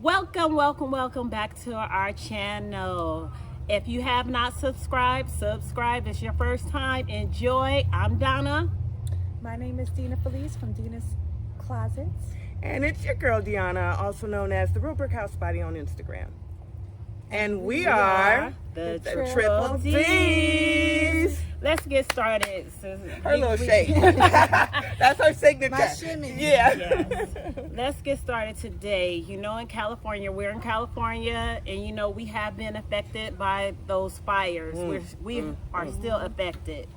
Welcome back to our channel. If you have not subscribed, subscribe. It's your first time. Enjoy. I'm Donna. My name is Dina Felice from Dina's Closets. And it's your girl, Deanna, also known as the Real Brick House Body on Instagram. And we are the Triple D's. Let's get started. Her little shake. That's her signature. My shimmy. Yeah. Yes. Let's get started today. You know, in California, we're in California, and you know, we have been affected by those fires. We are still affected.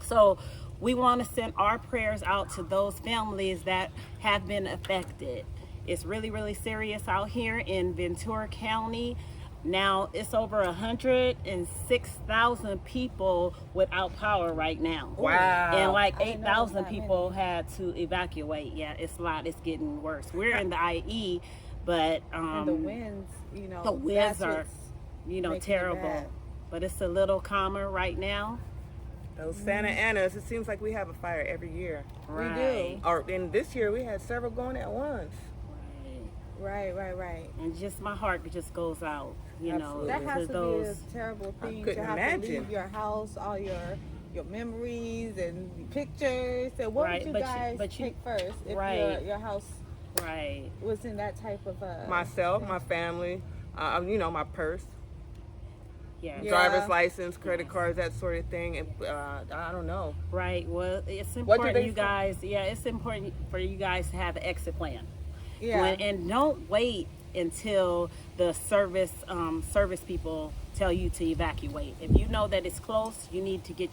So we want to send our prayers out to those families that have been affected. It's really, really serious out here in Ventura County. Now it's over 106,000 people without power right now. Wow. And like I didn't know it was 8,000 that people had to evacuate. Yeah, it's a lot. It's getting worse. We're in the IE, but And the winds, you know. the winds that's are, what's making it terrible. terrible. But it's a little calmer right now. Those Santa Anas, it seems like we have a fire every year. We do. And this year we had several going at once. Right. Right. And just my heart just goes out, Absolutely. That has to to those. be a terrible thing to couldn't have to imagine. leave your house, all your memories and pictures. And what Right, would you but guys you- take first if Right. your house Right. was in that type of Myself, my family, my purse, Yeah. Yeah. driver's license, credit cards, that sort of thing. And I don't know. Right. Well, it's do important they you say? guys. Yeah, it's important for you guys to have an exit plan. Yeah. And don't wait until the service people tell you to evacuate. If you know that it's close, you need to get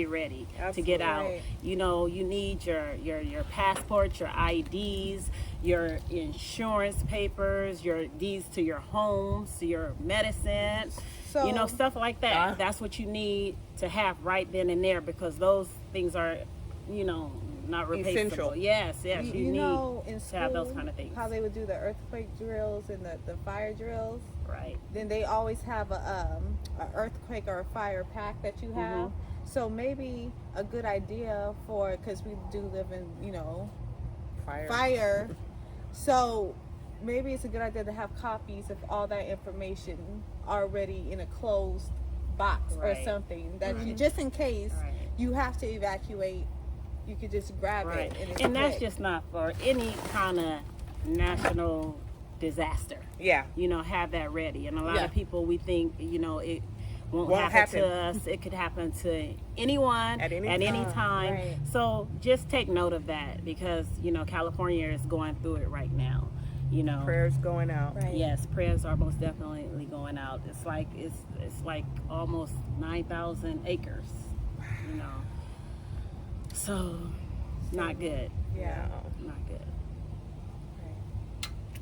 ready to get out. Right. You know, you need your passports, your IDs, your insurance papers, your deeds to your homes, your medicine, So- stuff like that. Uh. That's what you need to have right then and there, because those things are, not replaceable. Essential. Yes, you need know, in to school, have those kind of things. how they would do the earthquake drills and the fire drills. Right. Then they always have a earthquake or a fire pack that you have. So maybe a good idea because we do live in fire. So maybe it's a good idea to have copies of all that information already in a closed box or Right. something that you, just in case Right. you have to evacuate, you could just grab Right. it. And that's quick. just not for any kind of national disaster. Yeah. Have that ready. And a lot Yeah. of people, we think, it won't Won't happen to happen. us. It could happen to anyone At any time. Right. So just take note of that, because, California is going through it right now. Prayers going out. Right. Yes, prayers are most definitely going out. It's like almost 9,000 acres. So not good. Yeah. Not good.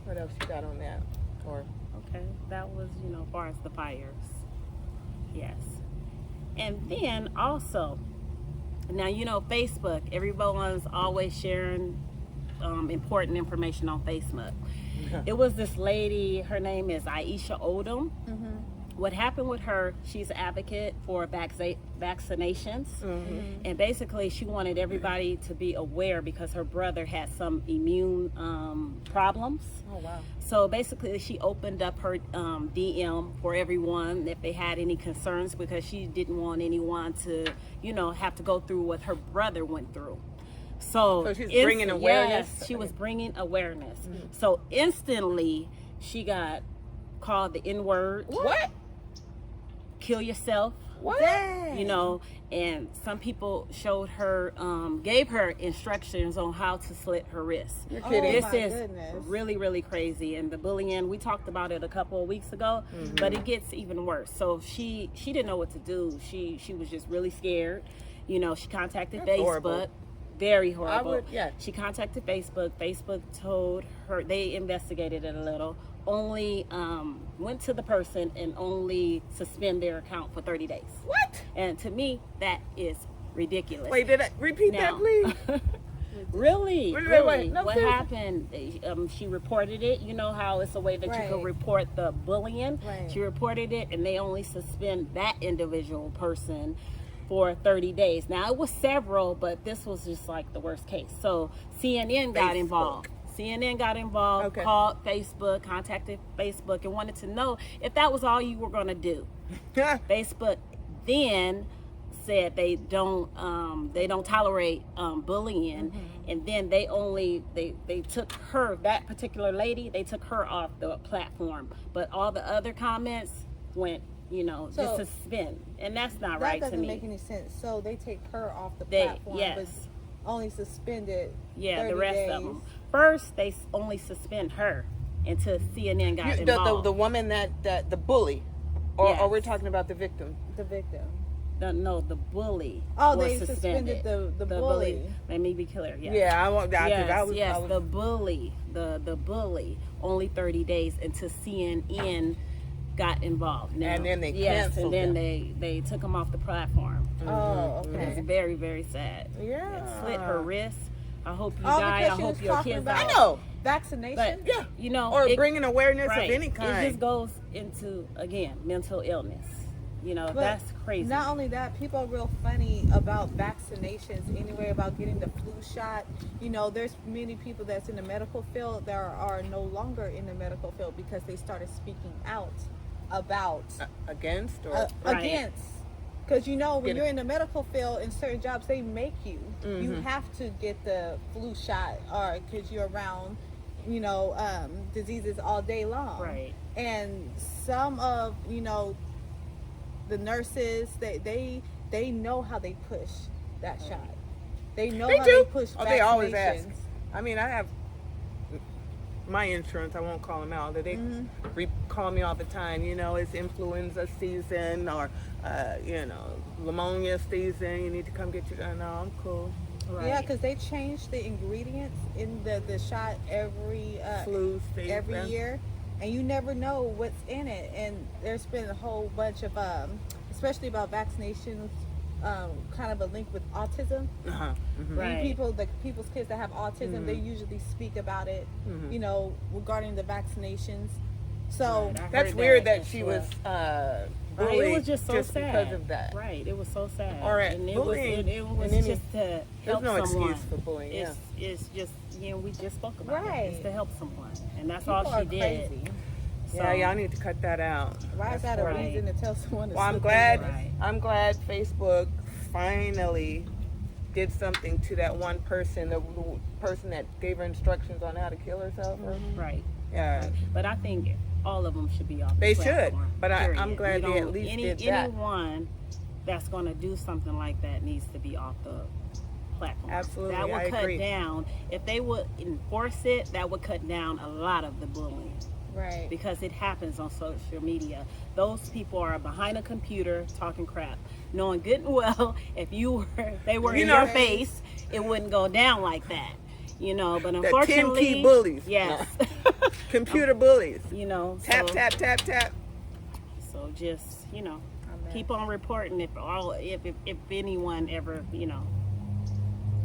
What else you got on that? Or Okay, that was as far as the fires. Yes, and then also now Facebook. Everyone's always sharing important information on Facebook. It was this lady. Her name is Aisha Odom. What happened with her, she's an advocate for vaccinations. And basically she wanted everybody to be aware because her brother had some immune problems. oh wow. So basically she opened up her DM for everyone if they had any concerns, because she didn't want anyone to, have to go through what her brother went through. So she's bringing awareness? Yes, she was bringing awareness. So instantly she got called the N-word. What? Kill yourself. What? Dang. And some people showed her, gave her instructions on how to slit her wrist. You're Oh, kidding. This my is goodness. really, really crazy. And the bullying, we talked about it a couple of weeks ago, but it gets even worse. So she didn't know what to do. She was just really scared. She contacted That's Facebook. horrible. Very horrible. yeah. She contacted Facebook. Facebook told her, they investigated it a little, only went to the person and only suspend their account for 30 days. What? And to me, that is ridiculous. Wait, did I repeat that, Now- please? Really? Wait, Really? wait. No, what seriously. happened? She reported it. You know how it's a way that you Right. can report the bullying. Right. She reported it, and they only suspend that individual person for 30 days. Now, it was several, but this was just like the worst case. So CNN got Facebook. involved. CNN got involved, Okay. called Facebook, contacted Facebook, and wanted to know if that was all you were going to do. Facebook then said they don't tolerate bullying, and then they took her, that particular lady, they took her off the platform, but all the other comments went, just So, suspend, and that's not That right to doesn't me. make any sense. So they take her off the They- platform, yes. but only suspended. Yeah, 30 the rest days. of them. First, they only suspend her until CNN got The involved. the woman that the bully, or Yes. we're talking about the victim. The victim. the bully. Oh, was they suspended the bully. Let me be clear. Yes. Yeah, I want that. Yes, the bully, the bully, only 30 days until CNN got involved. Now, And then they yes, canceled and then them. they took him off the platform. Oh, It's okay. very, very sad. Yeah. It slit her wrist. I hope you Oh, die. I because she hope was your talking kids about die. I know. Vaccination. But Yeah. Or it- bringing awareness right. of any It kind. just goes into, again, mental illness. But That's crazy. Not only that, people are real funny about vaccinations anyway, about getting the flu shot. There's many people that's in the medical field that are no longer in the medical field because they started speaking out about Against or Right. against. Because when Get it. you're in the medical field in certain jobs, they make you. You have to get the flu shot, or because you're around, diseases all day long. Right. And some of the nurses, they know how they push that shot. They know They how do. they push. Oh, they always ask. vaccinations. I mean, I have my insurance. I won't call them out. They Mm-hmm. call me all the time. It's influenza season or pneumonia season. You need to come get your. No, I'm cool. Right. Yeah, because they change the ingredients in the shot every Flu season. every year, and you never know what's in it. And there's been a whole bunch of especially about vaccinations, kind of a link with autism. Uh-huh. Mhm. Right. People's kids that have autism, they usually speak about it, regarding the vaccinations. So Right, I That's heard weird that as she well. was Right, bullied it was just so sad because of that. Right, it was so sad. Or and it was, bullying it was in any- just to There's help no someone. excuse for bullying. Yeah. It's just we just spoke about it. Right. It's to help someone, and that's people all are she did. crazy. So, Yeah, y'all need to cut that out. Why is That's that a horrible. reason to tell someone to Well, I'm slip glad. in? Right. I'm glad Facebook finally did something to that one person, the person that gave her instructions on how to kill herself. Right. Yeah. But I think all of them should be off. They the should, platform, but I'm period. glad You they at don't- least did that. Anyone that's going to do something like that needs to be off the platform. Absolutely, That would I cut agree. down. If they would enforce it, that would cut down a lot of the bullying. Right. Because it happens on social media. Those people are behind a computer talking crap, knowing good and well if they were in your face, it wouldn't go down like that. But The 10 unfortunately, key bullies. yes, Computer bullies. Tap, so, tap, tap, tap. So just keep on reporting if anyone ever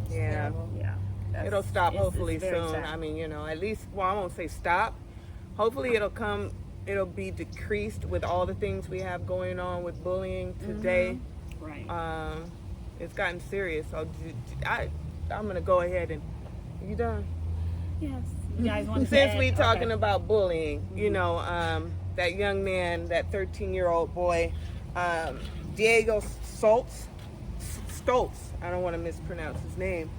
Yeah. yeah. It'll stop it's hopefully very soon. sad. I mean, at least, well, I won't say stop. Hopefully it'll be decreased with all the things we have going on with bullying today. Right. It's gotten serious. So I'm going to go ahead and, you done? Yes. You guys want to Since we talking about bullying, that young man, that 13-year-old boy, Diego Stoltz, I don't want to mispronounce his name,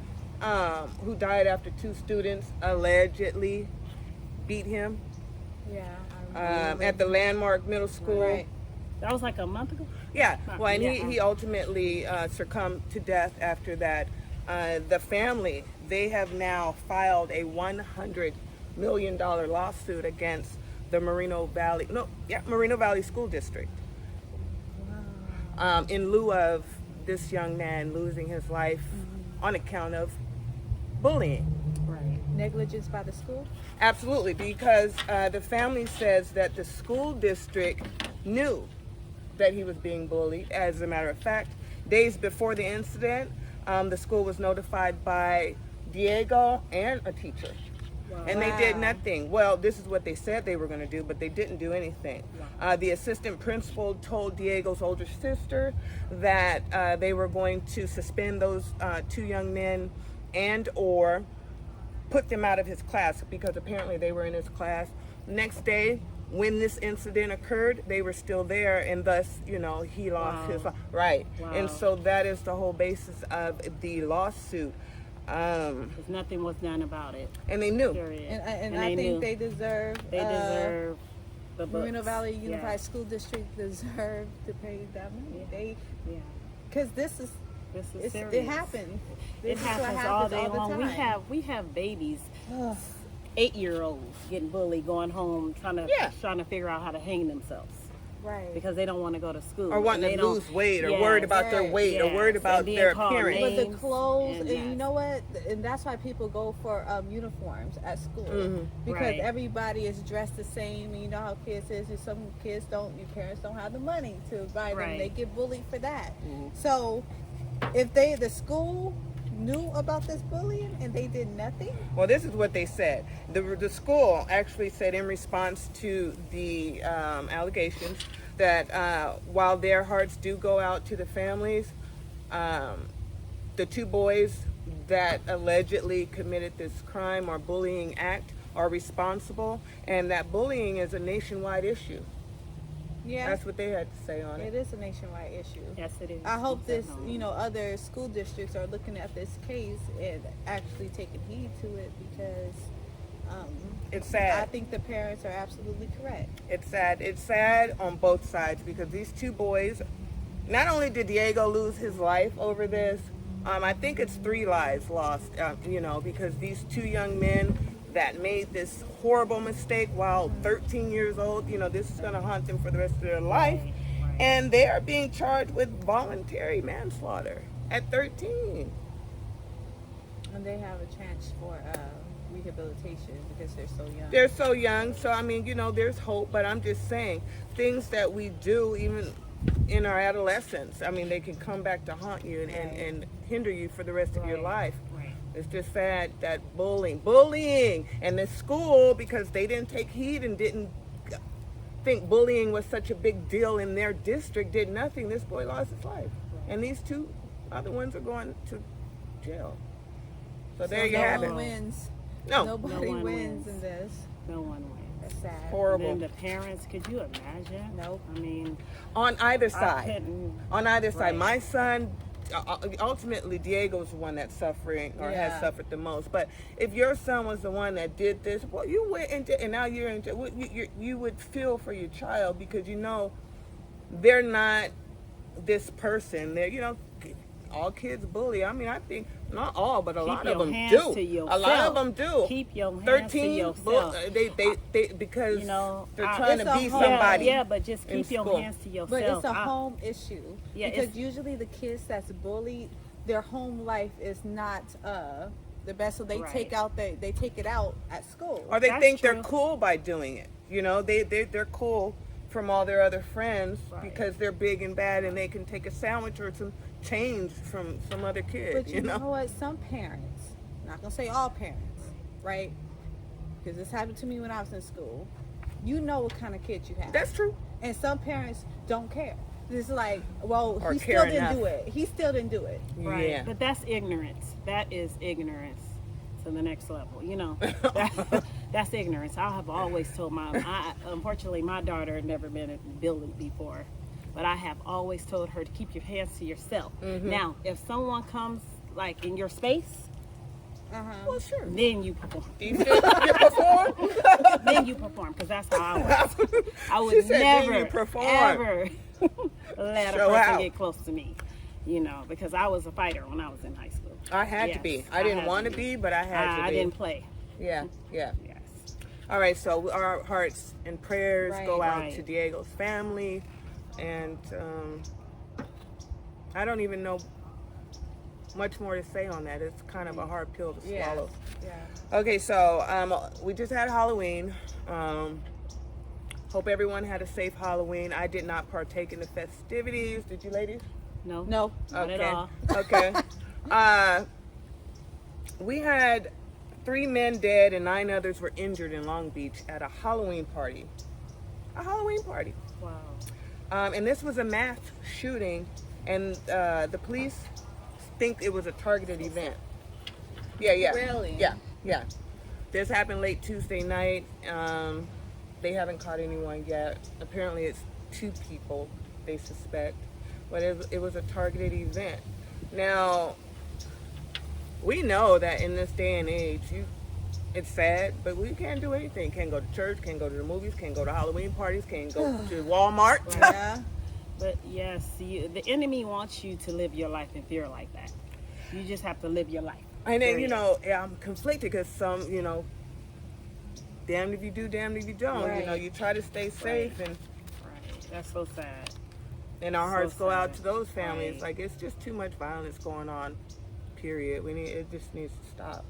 who died after two students allegedly beat him Yeah. I remember. at the Landmark Middle School. Right. That was like a month ago. Yeah, well, and Yeah. he ultimately succumbed to death after that. The family, they have now filed a $100 million lawsuit against the Moreno Valley School District. In lieu of this young man losing his life on account of bullying. Right. Negligence by the school. Absolutely, because the family says that the school district knew that he was being bullied. As a matter of fact, days before the incident, the school was notified by Diego and a teacher. Wow. And they did Wow. nothing. Well, this is what they said they were going to do, but they didn't do anything. The assistant principal told Diego's older sister that they were going to suspend those two young men and or put them out of his class because apparently they were in his class. Next day, when this incident occurred, they were still there, and thus, you know, he lost his right. Wow. And so that is the whole basis of the lawsuit. 'Cause nothing was done about it. And they knew. Period. And they I think knew. they deserve. They deserve the books. Moreno Valley Unified Yes. School District deserve to pay that money. Yeah. They, Yeah. because this is serious. it happens. It This is what happens all day the long. time. We have babies, Ugh. 8-year-olds getting bullied, going home trying to figure out how to hang themselves Right. because they don't want to go to school Or wanting and they to don't- lose weight, or Yes. worried about their Right. weight, or Yes. worried about And being their called appearance. But the names, clothes, and you yes. know what? And that's why people go for uniforms at school, because Right. everybody is dressed the same. And you know how kids is. And some kids don't. Your parents don't have the money to buy them. Right. They get bullied for that. So, if the school knew about this bullying and they did nothing, Well, this is what they said. The school actually said in response to the allegations that while their hearts do go out to the families, the two boys that allegedly committed this crime or bullying act are responsible, and that bullying is a nationwide issue. yeah, That's what they had to say on it it. is a nationwide issue. Yes, it is. I hope this, Definitely. other school districts are looking at this case and actually taking heed to it, because It's I sad. think the parents are absolutely correct. It's sad. It's sad on both sides, because these two boys, not only did Diego lose his life over this, I think it's 3 lives lost, because these two young men that made this horrible mistake while 13 years old, this is going to haunt them for the rest of their life. Right. And they are being charged with voluntary manslaughter at 13. And they have a chance for rehabilitation because they're so young. They're so young, so I mean, there's hope, but I'm just saying, things that we do even in our adolescence, I mean, they can come back to haunt you and hinder you for the rest of your life. Right. It's just sad that bullying, and the school, because they didn't take heed and didn't think bullying was such a big deal in their district, did nothing. This boy lost his life, and these 2 other ones are going to jail. So there you no have one it. wins. No. Nobody No one wins wins. in this. No one wins. That's sad. Horrible. And then the parents, could you imagine? Nope. I mean, On either I side. couldn't. On either side. Right. My son, ultimately, Diego's the one that's suffering or has Yeah. suffered the most. But if your son was the one that did this, well, you went into, and now you're into, you would feel for your child, because they're not this person. They're, all kids bully. I mean, I think not all, but a lot of your them hands do. to A lot of yourself. them do. Keep your hands 13, to yourself. they because they're trying It's to a be whole- somebody. Yeah, but just in keep your school. hands to yourself. But it's a I- home issue. Yeah, because it's- usually the kids that's bullied, their home life is not the best, so they Right. take it out at school. Or they That's think true. they're cool by doing it. They're cool from all their other friends Right. because they're big and bad, and they can take a sandwich or some change from some other kid. But you know what? Some parents, not gonna say all parents, right? Because this happened to me when I was in school. You know what kind of kid you have. That's true. And some parents don't care. It's like, well, Or he care still didn't enough. do it. He still didn't do it. Right. Yeah. But that's ignorance. That is ignorance to the next level. That's ignorance. I have always told unfortunately, my daughter had never been bullied before, but I have always told her to keep your hands to yourself. Mm-hmm. Now, if someone comes like in your space, Well, sure. then you perform. Do you feel you perform? Then you perform, because that's how I was. I She would said, "Then never, you perform." ever let a Show person out. get close to me. Because I was a fighter when I was in high school. I had to Yes, be. I didn't had want to be, but I had to I be. didn't play. Yeah. Yes. All right, so our hearts and prayers Right. go out Right. to Diego's family, and I don't even know much more to say on that. It's kind of a hard pill to swallow. Yeah. Okay, so we just had Halloween. Hope everyone had a safe Halloween. I did not partake in the festivities. Did you, ladies? No. No. Not at all. Okay. We had 3 men dead and 9 others were injured in Long Beach at a Halloween party. A Halloween party. Wow. And this was a mass shooting, and the police think it was a targeted event. Yeah. Really? Yeah. This happened late Tuesday night. They haven't caught anyone yet. Apparently, it's 2 people they suspect, but it was a targeted event. Now, we know that in this day and age, it's sad, but we can't do anything. Can't go to church, can't go to the movies, can't go to Halloween parties, can't go to Walmart. Yeah. But yes, the enemy wants you to live your life in fear like that. You just have to live your life. And then, Period. I'm conflicted because some, damned if you do, damned if you don't. Right. You try to stay safe, and Right. That's so sad. our hearts So go out sad. to those families. Right. Like, it's just too much violence going on, period. It just needs to stop.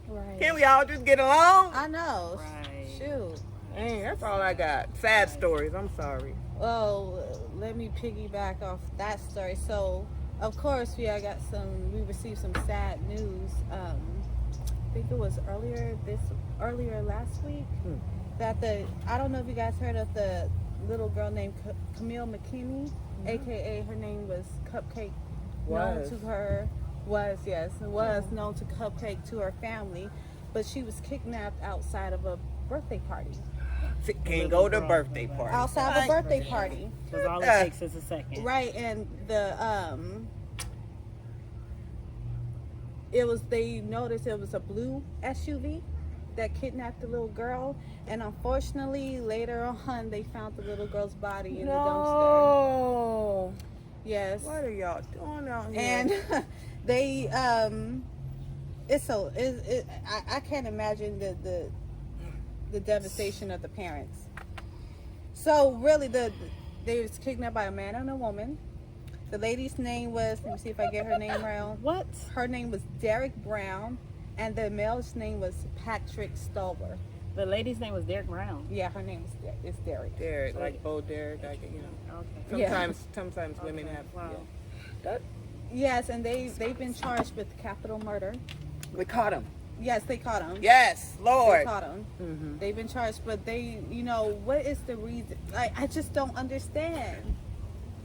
Right. Can't we all just get along? I know. Right. Shoot. Dang, that's all I got. Sad stories. I'm sorry. Well, let me piggyback off that story. So, of course, we received some sad news. I think it was earlier last week that I don't know if you guys heard of the little girl named Camille McKinney, aka her name was Cupcake. Was. Known to her was known to Cupcake to her family, but she was kidnapped outside of a birthday party. Can't go to birthday party. Outside of a birthday party. Because all it takes is a second. Right, and they noticed it was a blue SUV that kidnapped the little girl, and unfortunately later on they found the little girl's body in the dumpster. No. Yes. What are y'all doing out here? And they I can't imagine the devastation of the parents. So really they was kidnapped by a man and a woman. The lady's name was, let me see if I get her name right. What? Her name was Derek Brown, and the male's name was Patrick Stolber. The lady's name was Derek Brown. Yeah, her name is Derek. Derek, like Bo Derek, Okay. Yeah. Sometimes women have. Wow. That, Yes, and they've been charged with capital murder. we caught him. Yes, they caught him. Yes, They Lord. caught him. Mm-hmm. They've been charged, but what is the reason? I just don't understand.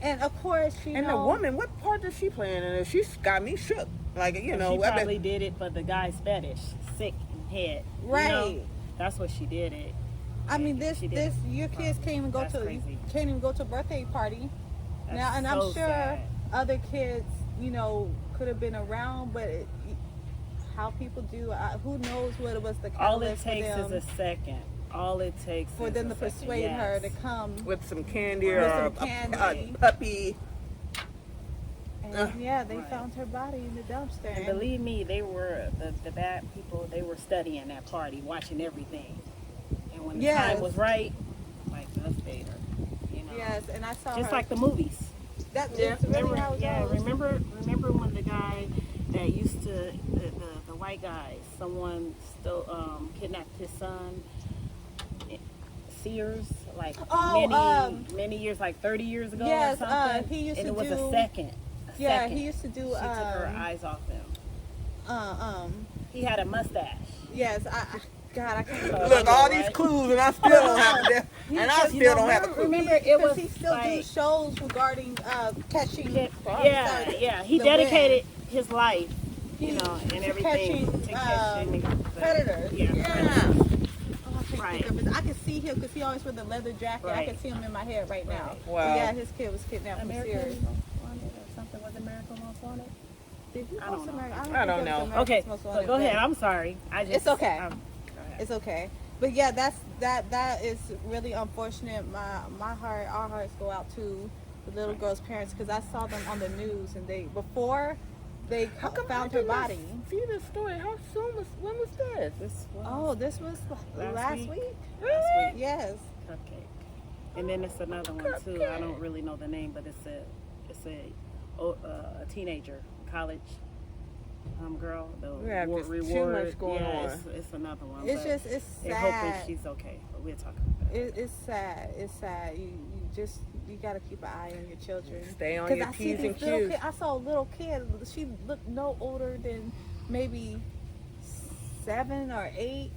And of course, And the woman, what part does she play in it? She's got me shook. Like, She probably did it for the guy's fetish, sick head. Right. That's what she did it. I mean, She did. your kids can't even go That's crazy. to a birthday party. That's Now, and I'm so sure sad. other kids, could have been around, but how people do, who knows what it was the All it catalyst for takes them, is a second. All it takes for is them a to second. persuade her to Yes. come. with some candy With or some a candy. puppy. And they Right. found her body in the dumpster. And believe me, they were the bad people. They were studying that party, watching everything. And when the Yes. time was right, like us later, Yes, and I saw just her. like the movies. That's Yeah. really Remember, how it goes. remember when the guy that used to the white guy, someone still kidnapped his son, Sears, like many years, like 30 years ago Yes, or something. he used and to it was do- a second. Yeah, he used to do. She took her eyes off him. He had a mustache. Yes, God, I can't. Look, all these clues, and I still don't have them. And I still don't have a clue. Remember, it was he still do like, shows regarding catching. yeah. He the dedicated his life, and to everything catching, to catching predators. Yeah. Yeah. predators. Oh, I can't Right. think of it. I can see him because he always wear the leather jacket. I Right. can see him in my head right now. Right. Wow. But yeah, his kid was kidnapped from American Sears. Most Wanted or something. Was American Most Wanted? Did he I don't post know. America? I think don't it was know. America's Okay, Most so Wanted, go ahead. but I'm sorry. It's okay. Go ahead. It's okay. But yeah, that is really unfortunate. Our hearts go out to the little girl's parents because I saw them on the news and before they How come found I her did not body. See this story. When was this? This was Oh, this was last week. last week. Yes. Cupcake. And then it's another one too. I don't really know the name, but it's a teenager, college girl. The We have just too reward. much going yeah, on. It's another one. It's but just it's they're hoping sad. she's okay. But we'll talk about that. It's sad. It's sad. You gotta keep an eye on your children. Stay on 'Cause your I see P's and these little Q's. I saw a little kid. She looked no older than maybe 7 or 8,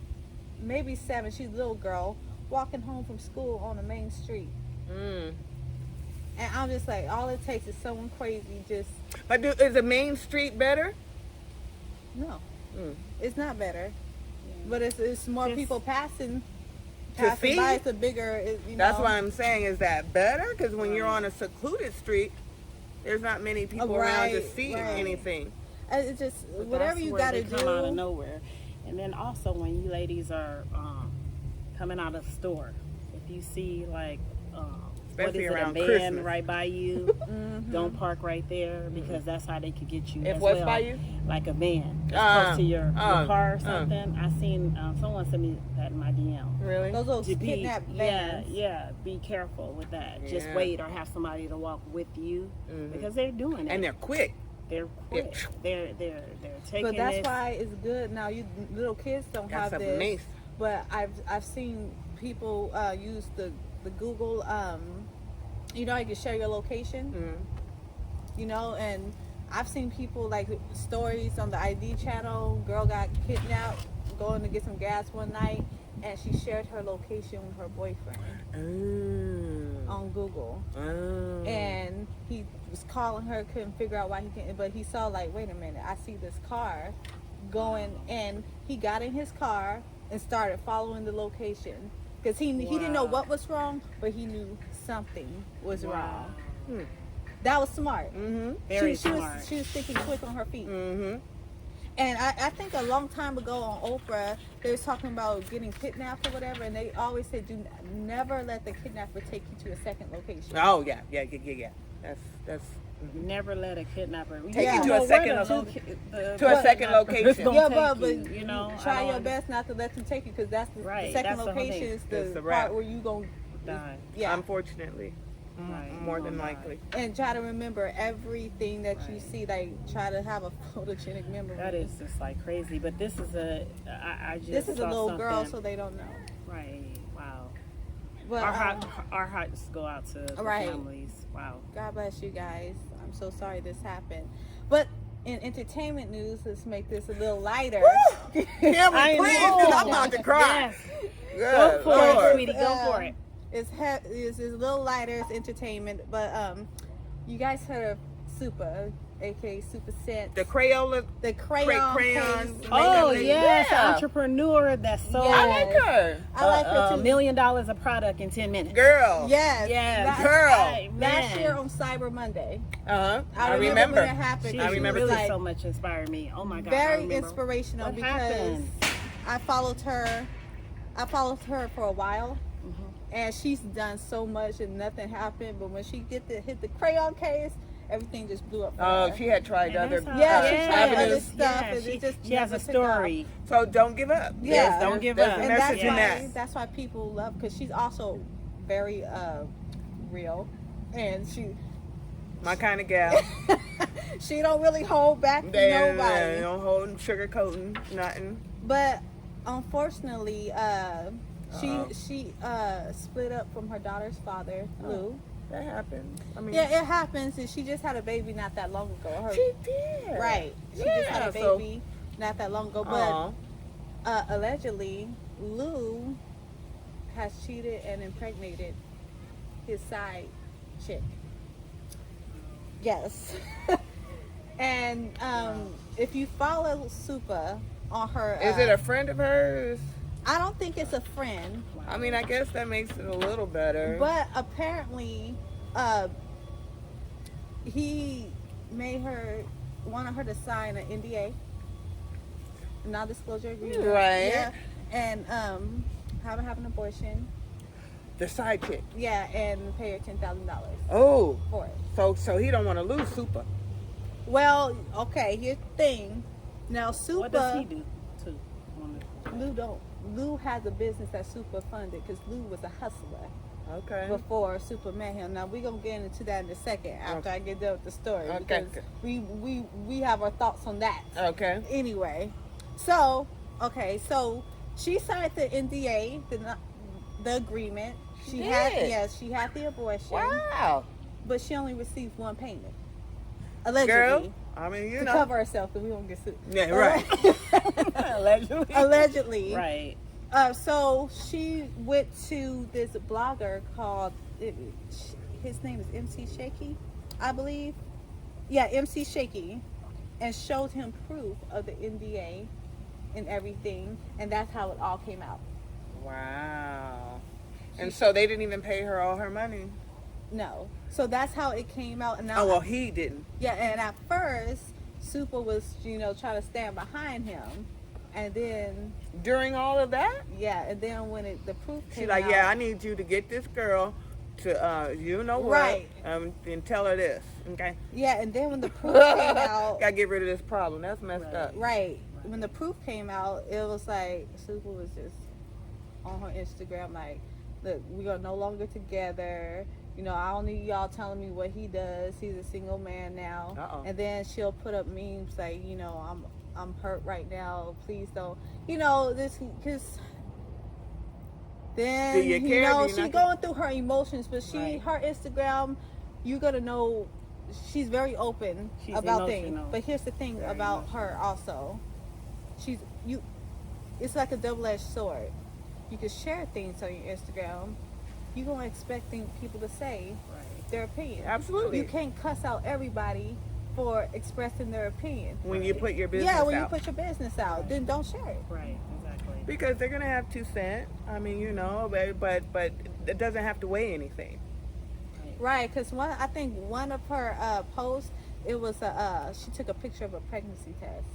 maybe 7. She's a little girl walking home from school on the main street. Mm. And I'm just like, all it takes is someone crazy. Just But is the main street better? no, Mm. it's not better. But it's more Just- people passing see? by. It's a bigger. That's what I'm saying. Is that better? Because when you're on a secluded street, there's not many people around to Right, see right. anything. It's just But whatever that's you where got to they come out of do. nowhere. And then also when you ladies are coming out of the store, if you see like what Especially is it, a around van Christmas. right by you, don't park right there because that's how they could get you. If as what's well. by you? Like a van that's close to your car or uh. something. I seen someone sent me that in my DM. Really? Those little To be, kidnap yeah, vans. yeah, be careful with that. Just Yeah. wait or have somebody to walk with you Mhm. because they're doing it. And they're quick. they're quick. They're taking But that's this. why it's good now. You little kids don't That's have a this. mace. But I've seen people use the Google. You know, you can share your location. Mhm. You know, and I've seen people like stories on the ID channel. Girl got kidnapped going to get some gas one night, and she shared her location with her boyfriend on Google. And he was calling her, couldn't figure out why he can't, but he saw like, wait a minute, I see this car going, and he got in his car and started following the location because he didn't know Wow. what was wrong, but he knew something was Wow. wrong. Hmm. That was smart. Mm-hmm. Very she smart. was thinking quick on her feet. Mm-hmm. And I think a long time ago on Oprah, they was talking about getting kidnapped or whatever, and they always said, do never let the kidnapper take you to a second location. Oh yeah. That's Never let a kidnapper Take you to know a where second the location. the To a second kidnapper's location. gonna Yeah, take but you know, I try don't your best not to let them take you, because that's the Right, second that's the whole location thing. is It's the a wrap. part where you going Die. yeah. Unfortunately, Right, more you than gonna die. likely. And try to remember everything that you Right. see. Like try to have a photogenic memory. That is just like crazy. But this is I just This is a saw little girl, something- so they don't know. right. Wow. But Our hearts go out to the Right. families. Wow. God bless you guys. I'm so sorry this happened. But in entertainment news, let's make this a little lighter. Can we I please? know. 'Cause I'm about to cry. Yes. Go Good for it, Lord. sweetie. Go for it. It's a little lighter. It's entertainment. But you guys heard of Super, aka Super Scent, The Crayola. the crayon crayon. case. Oh lady. yes, Yeah. entrepreneur that sold Yes. I like her. I like her $1 too. million of product in 10 minutes. Girl. Yes, Yes. Last, Girl. Right, last man. year on Cyber Monday. Uh-huh. I I remember when it remember. happened. She I remember really like so much inspired me. Oh my God. I very remember. inspirational What because happened? I followed her. For a while, Mhm. and she's done so much and nothing happened. But when she hit the crayon case, everything just blew up. For Oh, her. she had tried And other that's how- Yeah, she yes, tried other avenues. stuff, yeah, and she, it just she has a never took off. story. So don't give up. Yeah. Don't give There's up. a And message in that. that's why people love, because she's also very real, and she My kind of gal. she don't really hold back for They nobody. don't hold sugarcoating nothing. But unfortunately, Uh-oh. she split up from her daughter's father, Lou. That happens. I mean, Yeah, it happens, and she just had a baby not that long ago. Her, she did. right, she just had a Yeah, so- baby not that long ago. Aw. But allegedly, Lou has cheated and impregnated his side chick. Yes. And if you follow Supa on her, Is it a friend of hers? I don't think it's a friend, I mean, I guess that makes it a little better. but apparently, he wanted her to sign an NDA, non-disclosure agreement, Right. Yeah, and have an abortion, the side chick. yeah, and pay her $10,000 Oh, for it. so he don't want to lose Super. Well, okay, here's the thing. Now, What does he Supa, do too? Lou has a business that's super funded because Lou was a hustler Okay. before Super met him. Now we're gonna get into that in a second after I get done with the story, Okay. because we have our thoughts on that. Okay. Anyway, so she signed the NDA, the agreement. She had the abortion, Wow. but she only received one payment, allegedly, Girl, I mean, you to know. cover herself, because we won't get sued. Yeah, right. Allegedly. Allegedly, Right. So she went to this blogger called, his name is MC Shaky, I believe. Yeah, MC Shaky, and showed him proof of the NDA and everything, and that's how it all came out. Wow. And so they didn't even pay her all her money. No, so that's how it came out. And now, Oh well, he didn't. yeah, and at first, Super was, trying to stand behind him, and then, During all of that, yeah, and then when the proof came she's like, out, "Yeah, I need you to get this girl to, you know what, Right. And tell her this, okay? yeah, and then when the proof came out, Gotta get rid of this problem. That's messed Right. up. right, when the proof came out, it was like Super was just on her Instagram like, look, we are no longer together. I don't need y'all telling me what he does. He's a single man now. Uh-oh. And then she'll put up memes like, I'm hurt right now. Please don't. This because then Do you care? Do you she's not going through her emotions, but Right. her Instagram, you're gonna know she's very open She's about things. emotional. But here's the thing Very about emotional. her also. It's like a double-edged sword. You can share things on your Instagram. You're going to expect people to say Right. their opinion. Absolutely. You can't cuss out everybody for expressing their opinion. When you put your business Yeah, when you out. put your business out, then don't share it. Right. Exactly. Because they're gonna have 2 cents. I mean, but it doesn't have to weigh anything. Right, because I think one of her posts, it was she took a picture of a pregnancy test,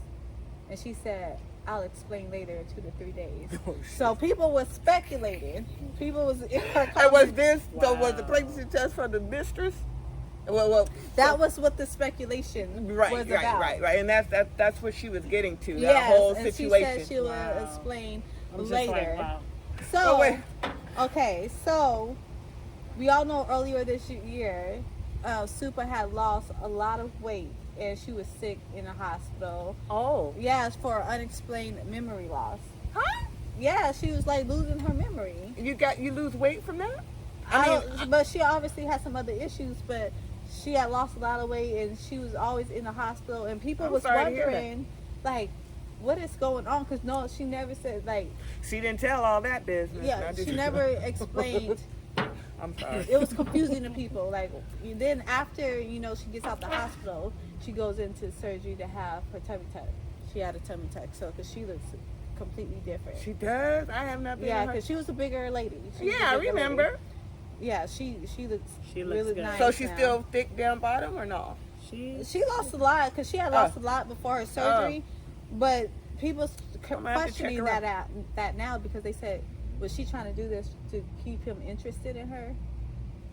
and she said, "I'll explain later in 2 to 3 days." Oh, shit. So people were speculating. People was in her And was comments. was the Wow. pregnancy test for the mistress? Well, That was what the speculation right, was right, about. right, and that's what she was getting to. That Yes, whole and situation. she said she will Wow. explain I'm just later. like, wow. So, Oh, wait. okay, so we all know earlier this year, Super had lost a lot of weight and she was sick in the hospital. Oh, Yeah, it's for unexplained memory loss. huh? Yeah, she was like losing her memory. You lose weight from that? But she obviously had some other issues, but she had lost a lot of weight and she was always in the hospital, and people I'm was sorry to hear that. wondering like what is going on, because no, she never said like, She didn't tell all that business. yeah, Now, did she you? never explained. I'm sorry. It was confusing to people. Like, then after she gets out the hospital, she goes into surgery to have her tummy tuck. She had a tummy tuck, so because she looks completely different. She does. I have not been. Yeah, in her- because she was a bigger lady. She was a Yeah, I bigger lady. remember. Yeah, she looks She looks really good. nice. So she's now. still thick down bottom or no? She Lost a lot because she had lost a lot before her surgery, but people I'm gonna have to check questioning her out. that now because they said, was she trying to do this to keep him interested in her,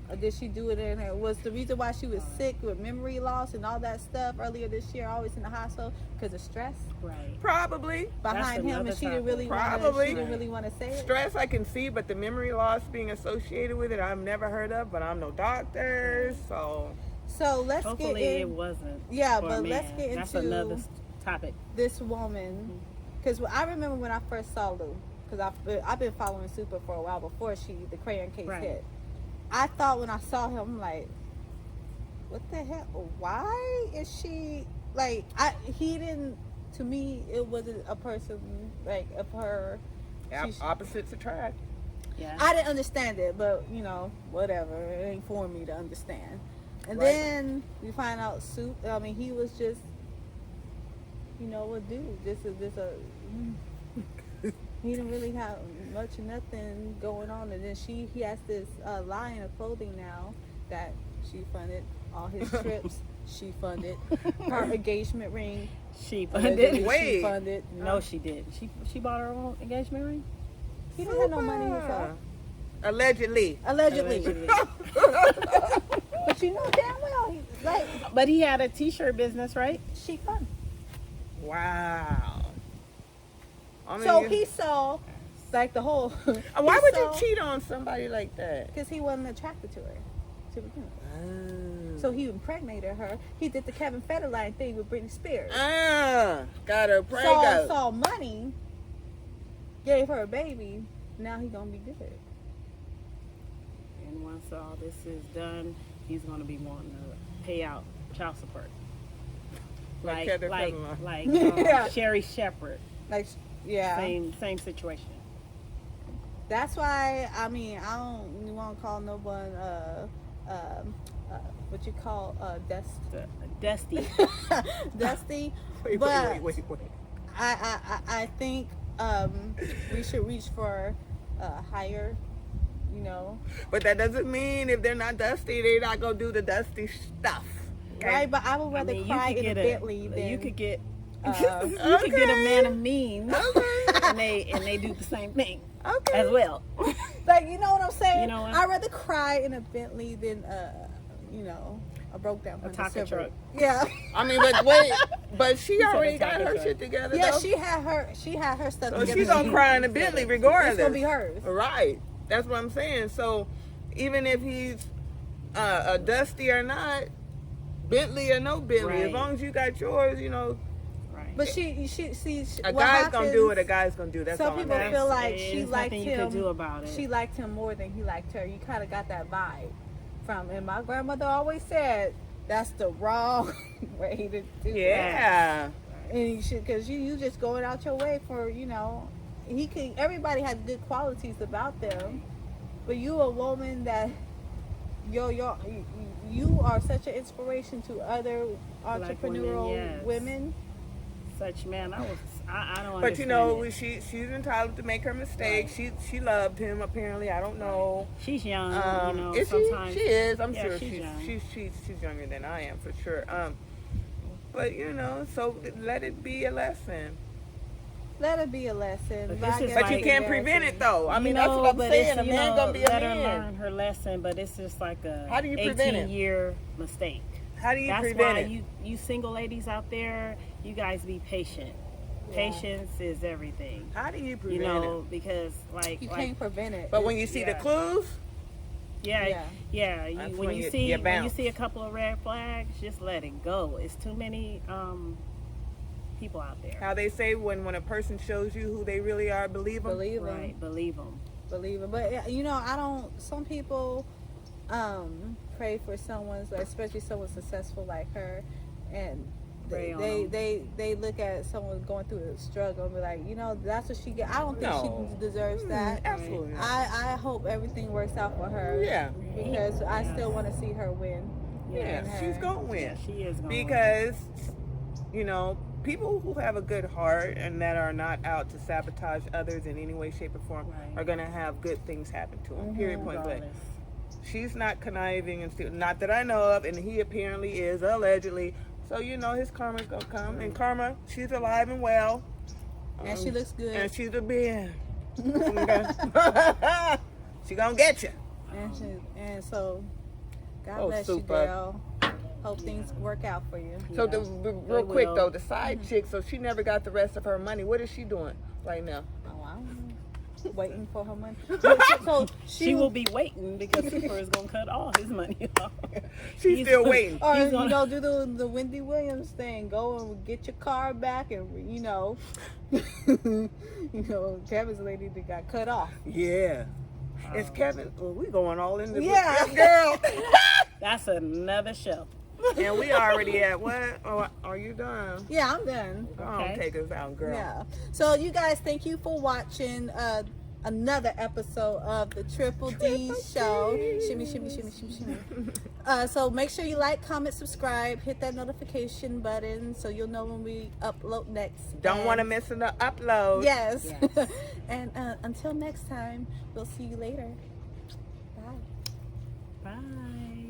or did she do it in her? Was the reason why she was sick with memory loss and all that stuff earlier this year, always in the hospital because of stress right. Probably. behind him, another and she didn't topic. really want to. Probably. She didn't really want to say it. Stress I can see, but the memory loss being associated with it, I've never heard of. But I'm no doctor, so So let's Hopefully get it in wasn't. Yeah, for a but let's man. get That's into another topic. this woman, because I remember when I first saw Lou, because I've been following Super for a while before the crayon case Right. hit. I thought when I saw him, I'm like, what the hell? Why is she like? He didn't. To me, it wasn't a person like of her. She's- opposites attract. Yeah. I didn't understand it, but whatever. It ain't for me to understand. And Right. then we find out he was just, a dude. He didn't really have much of nothing going on. And then he has this line of clothing now that she funded all his trips. She funded her engagement ring. She Allegedly, funded. Wait. She funded. No, she didn't. She bought her own engagement ring. He didn't have no money himself. Allegedly. Allegedly. Allegedly. But you know damn well, But he had a T-shirt business, right? she funded. Wow. I mean, So he saw, like, the whole. why would you cheat on somebody like that? Because he wasn't attracted to her to begin with. Oh. So he impregnated her. He did the Kevin Federline thing with Britney Spears. Got her pregnant. Saw money, gave her a baby. Now he gonna be good. And once all this is done, he's gonna be wanting to pay out child support. Like Like Kevin like Federline. like Yeah. Sherry Shepherd. Like, yeah. Same situation. That's why I don't want to call no one what you call Dusty. Dusty. Dusty. Wait. But I think we should reach for higher, you know. But that doesn't mean if they're not dusty, they're not gonna do the dusty stuff. Okay? Right, but I would rather you cry could in a get Bentley than you could get uh, you could get a man of means, Okay. and they do the same thing Okay. as well. like, you know what I'm saying? You know what? I'd rather cry in a Bentley than you know, a broke down Honda taco Civic. truck. Yeah. I mean, but wait, but she said already a got taco her truck. shit together. Yeah, though. she had her stuff So together. she's gonna cry in the Bentley regardless. It's gonna be hers. Right. That's what I'm saying. So even if he's a dusty or not, Bentley or no Bentley, as Right. long as you got yours, you know, Right. But she a what guy's gonna do happens- what a guy's gonna do. That's Some all I'm people saying. feel like There's she liked nothing you him. could do about it. She liked him more than he liked her. You kind of got that vibe from. And my grandmother always said that's the wrong way to do it. Yeah. And you should, because you just going out your way for, you know, he could. Everybody has good qualities about them, but you a woman that you are such an inspiration to other entrepreneurial yes. women. Such man, I don't. But you know, understand she's entitled to make her mistakes. She loved him apparently. I don't know. it. She's young, you know. Is Sometimes she is. I'm Yeah, sure she's young. she's younger than I am for sure. But you know, so let it be a lesson. Let it be a lesson. But I this is guess But you like- can't prevent it though. I mean, You that's know, what I'm but saying. it's, A you man know, gonna be a let her man. learn her lesson, but it's just like a How do you prevent it? 18-year mistake. How do you That's prevent why it? you single ladies out there, you guys be patient. Yeah. Patience is everything. How do you You prevent know, it? because like You like can't prevent it. But when you see the Yeah. clues, Yeah. That's when when you you see when you bounce. see a couple of red flags, just let it go. It's too many people out there. how they say when a person shows you who they really are, believe them. Believe them. Right, believe them. Believe it. But you know, I don't. Some people pray for someone, especially someone successful like her, and Pray on they look at someone going through a struggle and be like, you know, that's what she get. I don't think No. she deserves that. Absolutely not. I hope everything works out for her. Yeah. Because I still want to see her win. Yeah, and she's her. gonna win. Yeah, she is going Because you know, people who have a good heart and that are not out to sabotage others in any way, shape, or form Right. are gonna have good things happen to them. Period. Point blank. She's not conniving and stealing, not that I know of, and he apparently is, allegedly. So you know his karma's gonna come, and karma, she's alive and well, And she looks good. and she's a being. She gonna get you. And so, God Oh, bless super. you, girl. Hope things work out for you. So Yeah, real they quick will. though, the side chick, so she never got the rest of her money. What is she doing right now? Oh, I don't know. Waiting for her money. So She will be waiting because Super is gonna cut all his money off. She's still waiting. Or He's you gonna- know, do the Wendy Williams thing. Go and get your car back, and you know, Kevin's lady that got cut off. Yeah. It's Kevin. Well, we going all in the Yeah. girl. That's another show. And we already at what? Oh, are you done? Yeah, I'm done. Go on, Okay. take us out, girl. Yeah. So you guys, thank you for watching another episode of the Triple D Show. Shimmy, shimmy, shimmy, shimmy, shimmy. So make sure you like, comment, subscribe, hit that notification button so you'll know when we upload next. Don't And- want to miss an upload. Yes. Yes. And until next time, we'll see you later. Bye. Bye.